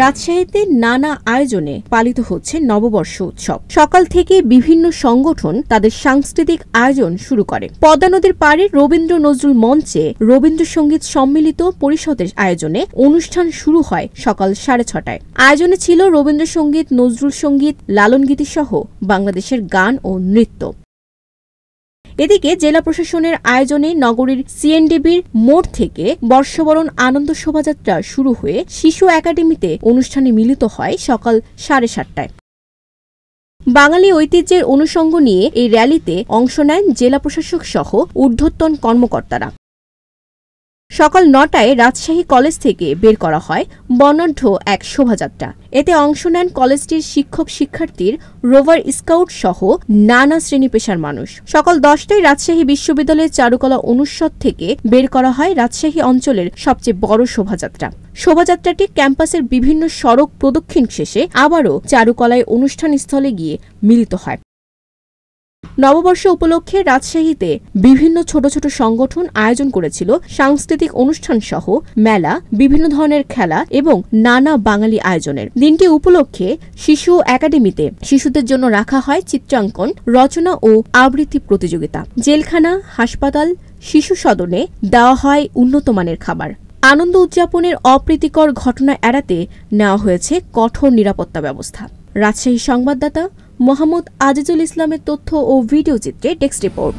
রাজশাহীতে নানা আয়োজনে পালিত হচ্ছে নববর্ষ উৎসব। সকাল থেকে বিভিন্ন সংগঠন তাদের সাংস্কৃতিক আয়োজন শুরু করে। পদ্মা নদীর পাড়ে রবীন্দ্র নজরুল মঞ্চে রবীন্দ্রসঙ্গীত সম্মিলিত পরিষদের আয়োজনে অনুষ্ঠান শুরু হয় সকাল 6:30টায়। আয়োজনে ছিল রবীন্দ্রসঙ্গীত, নজরুল সঙ্গীত, লালনগীতি সহ বাংলাদেশের গান ও নৃত্য। এদিকে জেলা প্রশাসনের আয়োজনে নগরীর সিএনডিবির মোড় থেকে বর্ষবরণ আনন্দ শোভাযাত্রা শুরু হয়ে শিশু একাডেমিতে অনুষ্ঠানে মিলিত হয় সকাল 7:30টায়। বাঙালি ঐতিহ্যের অনুষঙ্গ নিয়ে এই র্যালিতে অংশ নেন জেলা প্রশাসক সহ ঊর্ধ্বতন কর্মকর্তারা। সকাল 9টায় রাজশাহী কলেজ থেকে বের করা হয় বর্ণাঢ্য এক শোভাযাত্রা। এতে অংশ নেন কলেজটির শিক্ষক-শিক্ষার্থীর, রোভার স্কাউট সহ নানা শ্রেণী পেশার মানুষ। সকাল 10টায় রাজশাহী বিশ্ববিদ্যালয়ের চারুকলা অনুষদ থেকে বের করা হয় রাজশাহী অঞ্চলের সবচেয়ে বড় শোভাযাত্রা। শোভাযাত্রাটি ক্যাম্পাসের বিভিন্ন সড়ক প্রদক্ষিণ শেষে আবারও চারুকলায় অনুষ্ঠানস্থলে গিয়ে মিলিত হয়। নববর্ষ উপলক্ষে রাজশাহীতে বিভিন্ন ছোট ছোট সংগঠন আয়োজন করেছিল সাংস্কৃতিক অনুষ্ঠান সহ মেলা, বিভিন্ন ধরনের খেলা এবং নানা বাঙালি আয়োজনের। দিনটি উপলক্ষে শিশু একাডেমিতে শিশুদের জন্য রাখা হয় চিত্রাঙ্কন, রচনা ও আবৃত্তি প্রতিযোগিতা। জেলখানা, হাসপাতাল, শিশু সদনে দেওয়া হয় উন্নতমানের খাবার। আনন্দ উদযাপনের অপ্রীতিকর ঘটনা এড়াতে নেওয়া হয়েছে কঠোর নিরাপত্তা ব্যবস্থা। রাজশাহী সংবাদদাতা মোহাম্মদ আজিজুল ইসলামের তথ্য ও ভিডিও চিত্রে ডেস্ক রিপোর্ট।